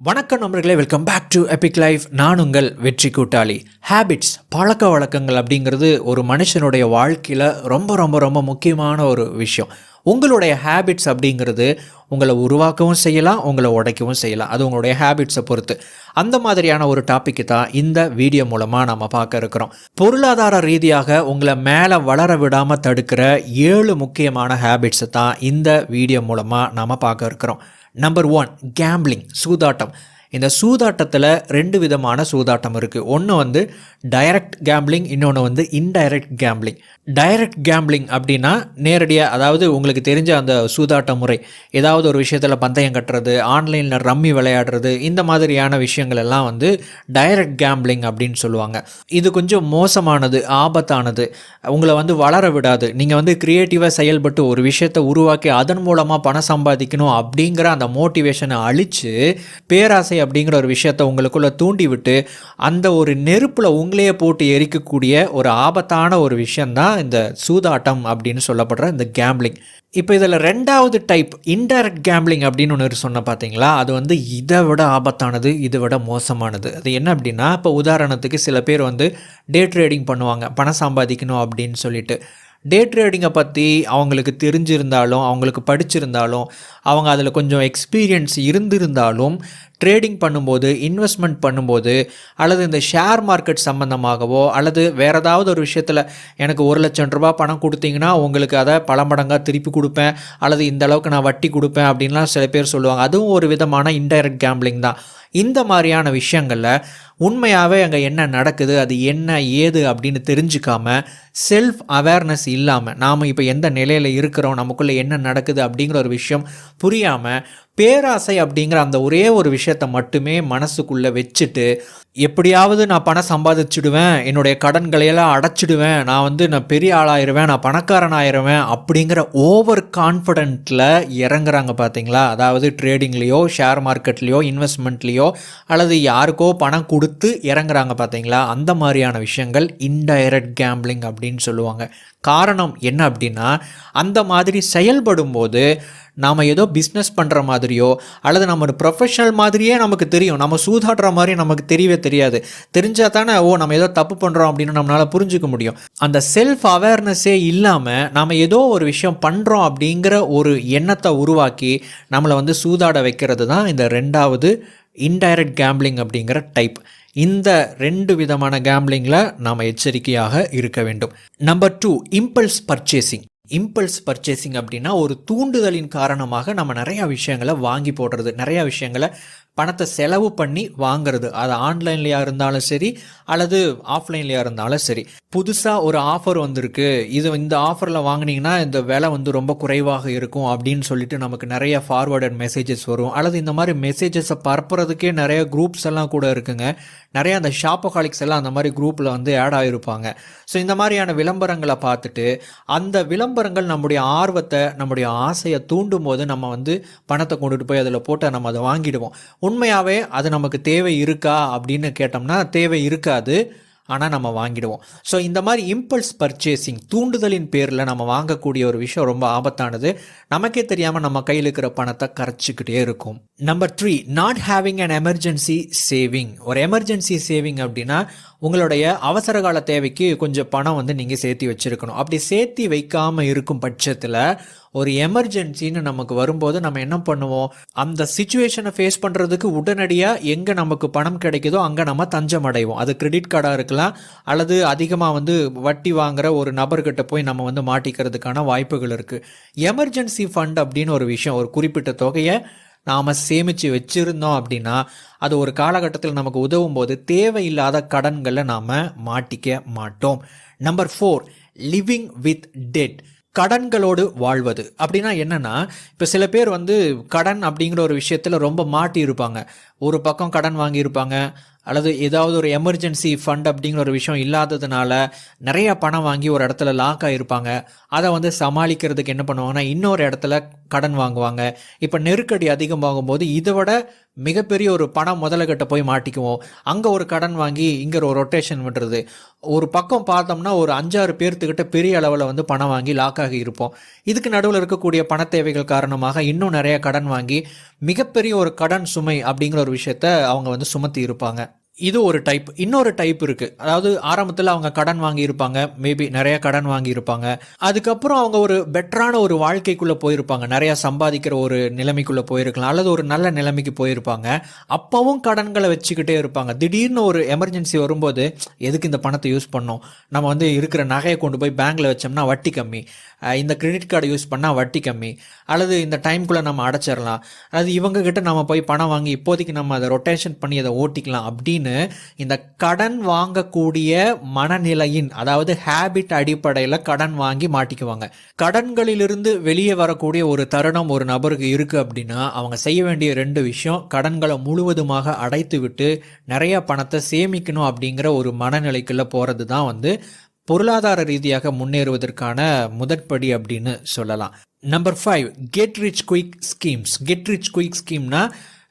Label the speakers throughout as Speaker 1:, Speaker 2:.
Speaker 1: வணக்கம் நண்பர்களே, welcome back to epic life. நான் உங்கள் வெற்றி கூட்டாளி. ஹேபிட்ஸ், பழக்க வழக்கங்கள் அப்படிங்கிறது ஒரு மனுஷனுடைய வாழ்க்கையில் ரொம்ப ரொம்ப ரொம்ப முக்கியமான ஒரு விஷயம். உங்களுடைய ஹேபிட்ஸ் அப்படிங்கிறது உங்களை உருவாக்கவும் செய்யலாம், உங்களை உடைக்கவும் செய்யலாம். அது உங்களுடைய ஹேபிட்ஸை பொறுத்து. அந்த மாதிரியான ஒரு டாப்பிக்கு தான் இந்த வீடியோ மூலமாக நம்ம பார்க்க இருக்கிறோம். பொருளாதார ரீதியாக உங்களை மேலே வளர விடாமல் தடுக்கிற 7 முக்கியமான ஹேபிட்ஸை தான் இந்த வீடியோ மூலமாக நாம் பார்க்க இருக்கிறோம். நம்பர் 1, கேம்பிளிங், சூதாட்டம். இந்த சூதாட்டத்தில் 2 விதமான சூதாட்டம் இருக்குது. ஒன்று டைரக்ட் கேம்பிளிங், இன்னொன்று இன்டைரக்ட் கேம்பிளிங். டைரக்ட் கேம்பிளிங் அப்படின்னா நேரடியாக, அதாவது உங்களுக்கு தெரிஞ்ச அந்த சூதாட்ட முறை, ஏதாவது ஒரு விஷயத்தில் பந்தயம் கட்டுறது, ஆன்லைனில் ரம்மி விளையாடுறது, இந்த மாதிரியான விஷயங்கள் எல்லாம் டைரக்ட் கேம்பிளிங் அப்படின்னு சொல்லுவாங்க. இது கொஞ்சம் மோசமானது, ஆபத்தானது, உங்களை வளர விடாது. நீங்கள் க்ரியேட்டிவாக செயல்பட்டு ஒரு விஷயத்தை உருவாக்கி அதன் மூலமாக பணம் சம்பாதிக்கணும் அப்படிங்கிற அந்த மோட்டிவேஷனை அழித்து பேராசை அப்படிங்கிற ஒரு விஷயத்தை உங்களுக்குள்ளே தூண்டி விட்டு அந்த ஒரு நெருப்பில் உங்களையே போட்டு எரிக்கக்கூடிய ஒரு ஆபத்தான ஒரு விஷயந்தான் இந்த சூதாட்டம் அப்படின்னு சொல்லப்படுற இந்த கேம்பிளிங். இப்போ இதில் 2வது டைப் இன்டைரக்ட் கேம்பிளிங் அப்படின்னு ஒன்று சொன்ன பார்த்தீங்களா, அது இதை விட ஆபத்தானது, இதை விட மோசமானது. அது என்ன அப்படின்னா, இப்போ உதாரணத்துக்கு சில பேர் டே ட்ரேடிங் பண்ணுவாங்க பணம் சம்பாதிக்கணும் அப்படின்னு சொல்லிட்டு. டே ட்ரேடிங்கை பற்றி அவங்களுக்கு தெரிஞ்சிருந்தாலும், அவங்களுக்கு படிச்சிருந்தாலும், அவங்க அதில் கொஞ்சம் எக்ஸ்பீரியன்ஸ் இருந்திருந்தாலும், ட்ரேடிங் பண்ணும்போது, இன்வெஸ்ட்மெண்ட் பண்ணும்போது, அல்லது இந்த ஷேர் மார்க்கெட் சம்மந்தமாகவோ அல்லது வேறு ஏதாவது ஒரு விஷயத்தில் எனக்கு 1,00,000 ரூபா பணம் கொடுத்தீங்கன்னா உங்களுக்கு அதை பல மடங்காக திருப்பி கொடுப்பேன், அல்லது இந்த அளவுக்கு நான் வட்டி கொடுப்பேன் அப்படின்லாம் சில பேர் சொல்லுவாங்க. அதுவும் ஒரு விதமான இன்டைரக்ட் கேம்பிளிங் தான். இந்த மாதிரியான விஷயங்களில் உண்மையாகவே அங்கே என்ன நடக்குது, அது என்ன ஏது அப்படின்னு தெரிஞ்சுக்காம, செல்ஃப் அவேர்னஸ் இல்லாமல், நாம் இப்போ எந்த நிலையில் இருக்கிறோம், நமக்குள்ளே என்ன நடக்குது அப்படிங்கிற ஒரு விஷயம் புரியாமல், பேராசை அப்படிங்கிற அந்த ஒரே ஒரு விஷயத்தை மட்டுமே மனசுக்குள்ளே வச்சுட்டு, எப்படியாவது நான் பணம் சம்பாதிச்சுடுவேன், என்னுடைய கடன்களையெல்லாம் அடைச்சிடுவேன், நான் பெரிய ஆளாயிருவேன், நான் பணக்காரன் ஆயிடுவேன் அப்படிங்கிற ஓவர் கான்ஃபிடென்ட்டில் இறங்குறாங்க பார்த்தீங்களா. அதாவது ட்ரேடிங்லேயோ, ஷேர் மார்க்கெட்லேயோ, இன்வெஸ்ட்மெண்ட்லேயோ, அல்லது யாருக்கோ பணம் கொடுத்து இறங்குறாங்க பார்த்தீங்களா. அந்த மாதிரியான விஷயங்கள் இன்டைரக்ட் கேம்பிளிங் அப்படின்னு சொல்லுவாங்க. காரணம் என்ன அப்படின்னா, அந்த மாதிரி செயல்படும் போது நாம் ஏதோ பிஸ்னஸ் பண்ணுற மாதிரியோ அல்லது நம்ம ஒரு ப்ரொஃபஷனல் மாதிரியே நமக்கு தெரியும். நம்ம சூதாடுற மாதிரி நமக்கு தெரியவே தெரியாது. தெரிஞ்சால் தானே நம்ம ஏதோ தப்பு பண்ணுறோம் அப்படின்னு நம்மளால் புரிஞ்சிக்க முடியும். அந்த செல்ஃப் அவேர்னஸே இல்லாமல் நாம் ஏதோ ஒரு விஷயம் பண்ணுறோம் அப்படிங்கிற ஒரு எண்ணத்தை உருவாக்கி நம்மளை சூதாட வைக்கிறது தான் இந்த 2வது இன்டைரக்ட் கேம்பிளிங் அப்படிங்கிற டைப். இந்த 2 விதமான கேம்பிளிங்கில் நாம் எச்சரிக்கையாக இருக்க வேண்டும். Number 2, impulse purchasing. Impulse purchasing அப்படின்னா ஒரு தூண்டுதலின் காரணமாக நம்ம நிறையா விஷயங்களை வாங்கி போடுறது, நிறையா விஷயங்களை பணத்தை செலவு பண்ணி வாங்கிறது. அது ஆன்லைன்லையா இருந்தாலும் சரி அல்லது ஆஃப்லைன்லையா இருந்தாலும் சரி. புதுசாக ஒரு ஆஃபர் வந்திருக்கு, இந்த ஆஃபரில் வாங்கினீங்கன்னா இந்த விலை ரொம்ப குறைவாக இருக்கும் அப்படின்னு சொல்லிட்டு நமக்கு நிறைய ஃபார்வர்டட் மெசேஜஸ் வரும். அல்லது இந்த மாதிரி மெசேஜஸை பரப்புறதுக்கே நிறைய குரூப்ஸ் எல்லாம் கூட இருக்குங்க. நிறைய அந்த ஷாப்போஹாலிக்ஸ் எல்லாம் அந்த மாதிரி குரூப்பில் ஆட் ஆகிருப்பாங்க. ஸோ இந்த மாதிரியான விளம்பரங்களை பார்த்துட்டு அந்த விளம்பரங்கள் நம்முடைய ஆர்வத்தை, நம்முடைய ஆசையை தூண்டும் போது நம்ம பணத்தை கொண்டுட்டு போய் அதில் போட்டு நம்ம அதை வாங்கிடுவோம். உண்மையாகவே அது நமக்கு தேவை இருக்கா அப்படின்னு கேட்டோம்னா தேவை இருக்காது, ஆனால் நம்ம வாங்கிடுவோம். ஸோ இந்த மாதிரி இம்பல்ஸ் பர்ச்சேசிங், தூண்டுதலின் பேரில் நம்ம வாங்கக்கூடிய ஒரு விஷயம் ரொம்ப ஆபத்தானது. நமக்கே தெரியாமல் நம்ம கையில் இருக்கிற பணத்தை கரைச்சிக்கிட்டே இருக்கும். Number 3, not having an emergency saving. ஒரு எமர்ஜென்சி சேவிங் அப்படின்னா உங்களுடைய அவசர கால தேவைக்கு கொஞ்சம் பணம் நீங்கள் சேர்த்து வச்சுருக்கணும். அப்படி சேர்த்து வைக்காமல் இருக்கும் பட்சத்தில் ஒரு எமர்ஜென்சின்னு நமக்கு வரும்போது நம்ம என்ன பண்ணுவோம், அந்த சிச்சுவேஷனை ஃபேஸ் பண்ணுறதுக்கு உடனடியாக எங்கே நமக்கு பணம் கிடைக்குதோ அங்கே நம்ம தஞ்சம் அடைவோம். அது கிரெடிட் கார்டாக இருக்கலாம், அல்லது அதிகமாக வட்டி வாங்குகிற ஒரு நபர்கிட்ட போய் நம்ம மாட்டிக்கிறதுக்கான வாய்ப்புகள் இருக்குது. எமர்ஜென்சி ஃபண்ட் அப்படின்னு ஒரு விஷயம், ஒரு குறிப்பிட்ட தொகையை நாம் சேமித்து வச்சுருந்தோம் அப்படின்னா அது ஒரு காலகட்டத்தில் நமக்கு உதவும் போது தேவையில்லாத கடன்களை நாம் மாட்டிக்க மாட்டோம். Number 4, living with debt. கடன்களோடு வாழ்வது அப்படின்னா என்னென்னா, இப்போ சில பேர் கடன் அப்படிங்கிற ஒரு விஷயத்தில் ரொம்ப மாட்டி இருப்பாங்க. ஒரு பக்கம் கடன் வாங்கியிருப்பாங்க, அல்லது ஏதாவது ஒரு எமர்ஜென்சி ஃபண்ட் அப்படிங்கிற ஒரு விஷயம் இல்லாததுனால நிறைய பணம் வாங்கி ஒரு இடத்துல லாக் ஆகிருப்பாங்க. அதை சமாளிக்கிறதுக்கு என்ன பண்ணுவாங்கன்னா இன்னொரு இடத்துல கடன் வாங்குவாங்க. இப்போ நெருக்கடி அதிகமாகும் போது இதை விட மிகப்பெரிய ஒரு பணம் முதலகிட்ட போய் மாட்டிக்குவோம். அங்கே ஒரு கடன் வாங்கி இங்கே ஒரு ரொட்டேஷன் பண்ணுறது. ஒரு பக்கம் பார்த்தோம்னா ஒரு 5-6 பேர்த்துக்கிட்ட பெரிய அளவில் வந்து பணம் வாங்கி லாக் ஆகி இருப்போம். இதுக்கு நடுவில் இருக்கக்கூடிய பண தேவைகள் காரணமாக இன்னும் நிறைய கடன் வாங்கி மிகப்பெரிய ஒரு கடன் சுமை அப்படிங்கிற ஒரு விஷயத்த அவங்க வந்து சுமத்தி இருப்பாங்க. இது ஒரு டைப். இன்னொரு டைப் இருக்குது. அதாவது ஆரம்பத்தில் அவங்க கடன் வாங்கியிருப்பாங்க, மேபி நிறைய கடன் வாங்கியிருப்பாங்க. அதுக்கப்புறம் அவங்க ஒரு பெட்டரான ஒரு வாழ்க்கைக்குள்ளே போயிருப்பாங்க, நிறையா சம்பாதிக்கிற ஒரு நிலைமைக்குள்ளே போயிருக்கலாம், அல்லது ஒரு நல்ல நிலைமைக்கு போயிருப்பாங்க. அப்போவும் கடன்களை வச்சுக்கிட்டே இருப்பாங்க. திடீர்னு ஒரு எமர்ஜென்சி வரும்போது எதுக்கு இந்த பணத்தை யூஸ் பண்ணோம், நம்ம வந்து இருக்கிற நகையை கொண்டு போய் பேங்க்கில் வச்சோம்னா வட்டி கம்மி, இந்த கிரெடிட் கார்டை யூஸ் பண்ணால் வட்டி கம்மி, அல்லது இந்த டைம்குள்ளே நம்ம அடைச்சிடலாம், அதாவது இவங்ககிட்ட நம்ம போய் பணம் வாங்கி இப்போதைக்கு நம்ம அதை ரொட்டேஷன் பண்ணி அதை ஓட்டிக்கலாம் அப்படின்னு இந்த கடன் வாங்கக்கூடிய மனநிலையின், அதாவது ஹேபிட் அடிப்படையில் கடன் வாங்கி மாட்டிக்குவாங்க. கடன்களிலிருந்து வெளியே வரக்கூடிய ஒரு தருணம் ஒரு நபருக்கு இருக்கு அப்படின்னா அவங்க செய்ய வேண்டிய 2 விஷயம்: கடன்களை முழுவதுமாக அடைத்து விட்டு நிறைய பணத்தை சேமிக்கணும் அப்படிங்கிற ஒரு மனநிலைக்குள்ள போறது தான் வந்து பொருளாதார ரீதியாக முன்னேறுவதற்கான முதற்படி அப்படின்னு சொல்லலாம். Number 5, get rich quick schemes. Get rich quick ஸ்கீம்னா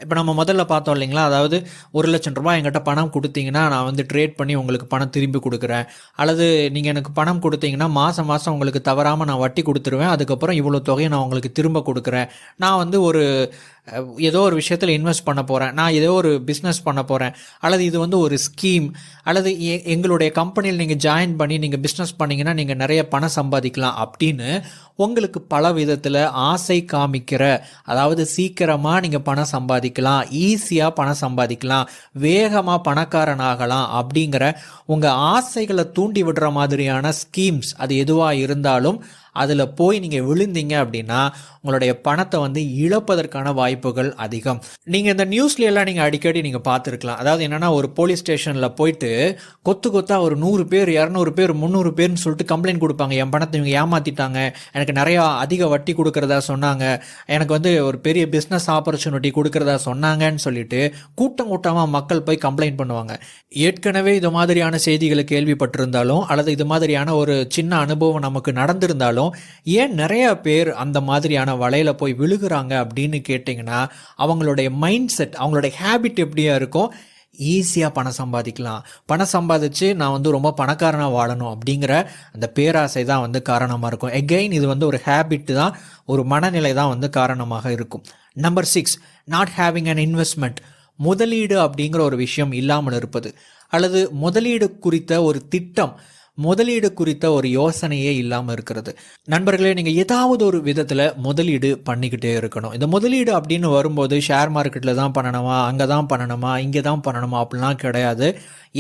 Speaker 1: இப்போ நம்ம முதல்ல பார்த்தோம் இல்லைங்களா, அதாவது 1,00,000 ரூபாய் என்கிட்ட பணம் கொடுத்தீங்கன்னா நான் வந்து ட்ரேட் பண்ணி உங்களுக்கு பணம் திரும்பி கொடுக்குறேன், அல்லது நீங்கள் எனக்கு பணம் கொடுத்தீங்கன்னா மாதம் மாதம் உங்களுக்கு தவறாமல் நான் வட்டி கொடுத்துருவேன், அதுக்கப்புறம் இவ்வளோ தொகையை நான் உங்களுக்கு திரும்ப கொடுக்குறேன், நான் வந்து ஒரு ஏதோ ஒரு விஷயத்தில் இன்வெஸ்ட் பண்ண போகிறேன், நான் ஏதோ ஒரு பிஸ்னஸ் பண்ண போகிறேன், அல்லது இது வந்து ஒரு ஸ்கீம், அல்லது எங்களுடைய கம்பெனியில் நீங்கள் ஜாயின் பண்ணி நீங்கள் பிஸ்னஸ் பண்ணிங்கன்னா நீங்கள் நிறைய பணம் சம்பாதிக்கலாம் அப்படின்னு உங்களுக்கு பல விதத்தில் ஆசை காமிக்கிற, அதாவது சீக்கிரமாக நீங்கள் பணம் சம்பாதிக்கலாம், ஈஸியாக பணம் சம்பாதிக்கலாம், வேகமாக பணக்காரன் ஆகலாம் அப்படிங்கிற உங்கள் ஆசைகளை தூண்டி விடுற மாதிரியான ஸ்கீம்ஸ் அது எதுவாக இருந்தாலும் அதில் போய் நீங்கள் விழுந்தீங்க அப்படின்னா உங்களுடைய பணத்தை வந்து இழப்பதற்கான வாய்ப்புகள் அதிகம். நீங்கள் இந்த நியூஸ்லையெல்லாம் நீங்கள் அடிக்கடி நீங்கள் பார்த்துருக்கலாம். அதாவது என்னென்னா, ஒரு போலீஸ் ஸ்டேஷனில் போயிட்டு கொத்தா ஒரு 100 பேர் 200 பேர் 300 பேர்னு சொல்லிட்டு கம்ப்ளைண்ட் கொடுப்பாங்க. என் பணத்தை இவங்க ஏமாற்றிட்டாங்க, எனக்கு நிறையா அதிக வட்டி கொடுக்குறதா சொன்னாங்க, எனக்கு வந்து ஒரு பெரிய பிஸ்னஸ் ஆப்பர்ச்சுனிட்டி கொடுக்குறதா சொன்னாங்கன்னு சொல்லிட்டு கூட்டமாக மக்கள் போய் கம்ப்ளைண்ட் பண்ணுவாங்க. ஏற்கனவே இது மாதிரியான செய்திகளை கேள்விப்பட்டிருந்தாலும் அல்லது இது மாதிரியான ஒரு சின்ன அனுபவம் நமக்கு நடந்திருந்தாலும் ஏன் நிறைய பேர் அந்த மாதிரியான வலையில போய் விழுகிறாங்க அப்படின்னு கேட்டிங்கன்னா, அவங்களுடைய மைண்ட் செட், அவங்களுடைய ஹேபிட் எப்படியா இருக்கும், ஈஸியாக பணம் சம்பாதிக்கலாம், பணம் சம்பாதிச்சு நான் வந்து ரொம்ப பணக்காரனாக வாழணும் அப்படிங்கிற அந்த பேராசை தான் வந்து காரணமாக இருக்கும். எகெயின் இது வந்து ஒரு ஹேபிட் தான், ஒரு மனநிலை தான் வந்து காரணமாக இருக்கும். Number 6, not having an investment. முதலீடு அப்படிங்கிற ஒரு விஷயம் இல்லாமல் இருப்பது, அல்லது முதலீடு குறித்த ஒரு திட்டம், முதலீடு குறித்த ஒரு யோசனையே இல்லாமல் இருக்கிறது. நண்பர்களே, நீங்கள் ஏதாவது ஒரு விதத்தில் முதலீடு பண்ணிக்கிட்டே இருக்கணும். இந்த முதலீடு அப்படின்னு வரும்போது ஷேர் மார்க்கெட்டில் தான் பண்ணணுமா, அங்கே தான் பண்ணணுமா, இங்கே தான் பண்ணணுமா அப்படிலாம் கிடையாது.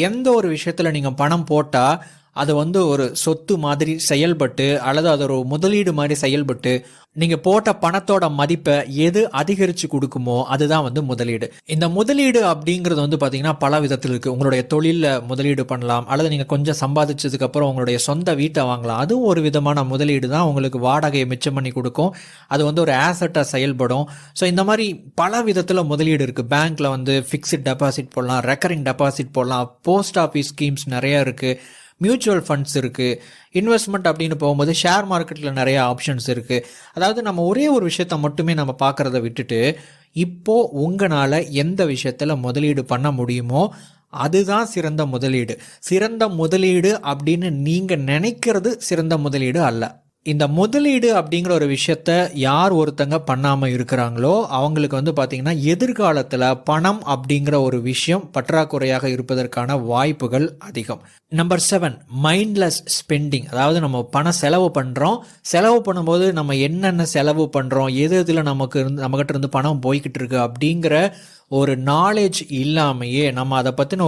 Speaker 1: எந்த ஒரு விஷயத்தில் நீங்கள் பணம் போட்டால் அது வந்து ஒரு சொத்து மாதிரி செயல்பட்டு, அல்லது அது ஒரு முதலீடு மாதிரி செயல்பட்டு நீங்கள் போட்ட பணத்தோட மதிப்பை எது அதிகரித்து கொடுக்குமோ அதுதான் வந்து முதலீடு. இந்த முதலீடு அப்படிங்கிறது வந்து பார்த்தீங்கன்னா பல விதத்தில் இருக்குது. உங்களுடைய தொழிலில் முதலீடு பண்ணலாம், அல்லது நீங்கள் கொஞ்சம் சம்பாதிச்சதுக்கப்புறம் உங்களுடைய சொந்த வீட்டை வாங்கலாம், அதுவும் ஒரு விதமான முதலீடு தான். உங்களுக்கு வாடகையை மிச்சம் பண்ணி கொடுக்கும், அது வந்து ஒரு ஆசட்டாக செயல்படும். ஸோ இந்த மாதிரி பல விதத்தில் முதலீடு இருக்குது. பேங்க்கில் வந்து ஃபிக்ஸ்ட் டெபாசிட் போடலாம், ரெக்கரிங் டெபாசிட் போடலாம், போஸ்ட் ஆஃபீஸ் ஸ்கீம்ஸ் நிறையா இருக்குது, மியூச்சுவல் ஃபண்ட்ஸ் இருக்குது. இன்வெஸ்ட்மெண்ட் அப்படின்னு போகும்போது ஷேர் மார்க்கெட்டில் நிறைய ஆப்ஷன்ஸ் இருக்குது. அதாவது நம்ம ஒரே ஒரு விஷயத்தை மட்டுமே நம்ம பார்க்குறத விட்டுட்டு இப்போது உங்களால் எந்த விஷயத்தில் முதலீடு பண்ண முடியுமோ அதுதான் சிறந்த முதலீடு. சிறந்த முதலீடு அப்படின்னு நீங்கள் நினைக்கிறது சிறந்த முதலீடு அல்ல. இந்த முதலீடு அப்படிங்கிற ஒரு விஷயத்த யார் ஒருத்தங்க பண்ணாமல் இருக்கிறாங்களோ அவங்களுக்கு வந்து பார்த்திங்கன்னா எதிர்காலத்தில் பணம் அப்படிங்கிற ஒரு விஷயம் பற்றாக்குறையாக இருப்பதற்கான வாய்ப்புகள் அதிகம். Number 7, mindless spending. அதாவது நம்ம பணம் செலவு பண்ணுறோம், செலவு பண்ணும்போது நம்ம என்னென்ன செலவு பண்ணுறோம், எது இதில் நம்மகிட்ட இருந்து பணம் போய்கிட்டு இருக்கு அப்படிங்கிற ஒரு நாலேஜ் இல்லாமையே, நம்ம அதை பற்றின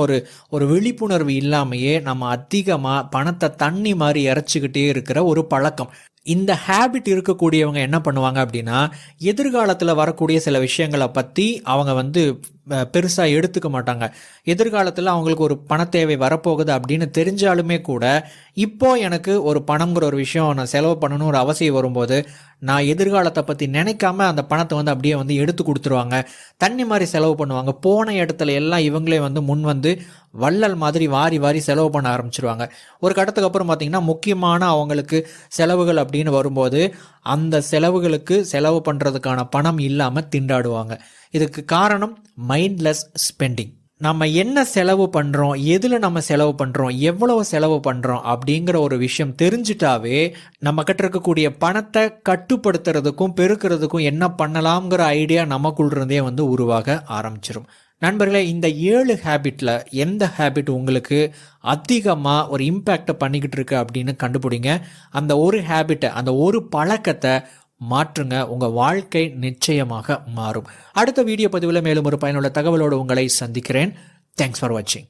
Speaker 1: ஒரு விழிப்புணர்வு இல்லாமையே நம்ம அதிகமாக பணத்தை தண்ணி மாதிரி இறைச்சிக்கிட்டே இருக்கிற ஒரு பழக்கம். இந்த ஹேபிட் இருக்கக்கூடியவங்க என்ன பண்ணுவாங்க அப்படின்னா, எதிர்காலத்தில் வரக்கூடிய சில விஷயங்களை பற்றி அவங்க வந்து பெருசாக எடுத்துக்க மாட்டாங்க. எதிர்காலத்தில் அவங்களுக்கு ஒரு பண தேவை வரப்போகுது அப்படின்னு தெரிஞ்சாலுமே கூட இப்போ எனக்கு ஒரு பணம்ங்கிற ஒரு விஷயம் நான் செலவு பண்ணணும் ஒரு அவசியம் வரும்போது நான் எதிர்காலத்தை பற்றி நினைக்காம அந்த பணத்தை வந்து அப்படியே வந்து எடுத்து கொடுத்துருவாங்க, தண்ணி மாதிரி செலவு பண்ணுவாங்க. போன இடத்துல எல்லாம் இவங்களே வந்து முன் வந்து வள்ளல் மாதிரி வாரி வாரி செலவு பண்ண ஆரம்பிச்சிருவாங்க. ஒரு கட்டத்துக்கு அப்புறம் பார்த்திங்கன்னா முக்கியமான அவங்களுக்கு செலவுகள் அப்படின்னு வரும்போது அந்த செலவுகளுக்கு செலவு பண்ணுறதுக்கான பணம் இல்லாமல் திண்டாடுவாங்க. இதுக்கு காரணம் மைண்ட்லெஸ் ஸ்பெண்டிங். நம்ம என்ன செலவு பண்ணுறோம், எதில் நம்ம செலவு பண்ணுறோம், எவ்வளவு செலவு பண்ணுறோம் அப்படிங்கிற ஒரு விஷயம் தெரிஞ்சிட்டாவே நம்ம கிட்ட இருக்கக்கூடிய பணத்தை கட்டுப்படுத்துறதுக்கும் பெருக்கிறதுக்கும் என்ன பண்ணலாம்ங்கிற ஐடியா நமக்குள்ளிருந்தே உருவாக ஆரம்பிச்சிடும். நண்பர்களே, இந்த 7 ஹேபிட்டில் எந்த ஹேபிட் உங்களுக்கு அதிகமாக ஒரு இம்பேக்டை பண்ணிக்கிட்டு இருக்கு அப்படின்னு கண்டுபிடிங்க. அந்த ஒரு ஹேபிட்டை, அந்த ஒரு பழக்கத்தை மாற்றுங்க. உங்கள் வாழ்க்கை நிச்சயமாக மாறும். அடுத்த வீடியோ பதிவில் மேலும் ஒரு பயனுள்ள தகவலோடு உங்களை சந்திக்கிறேன். தேங்க்ஸ் ஃபார் வாட்சிங்.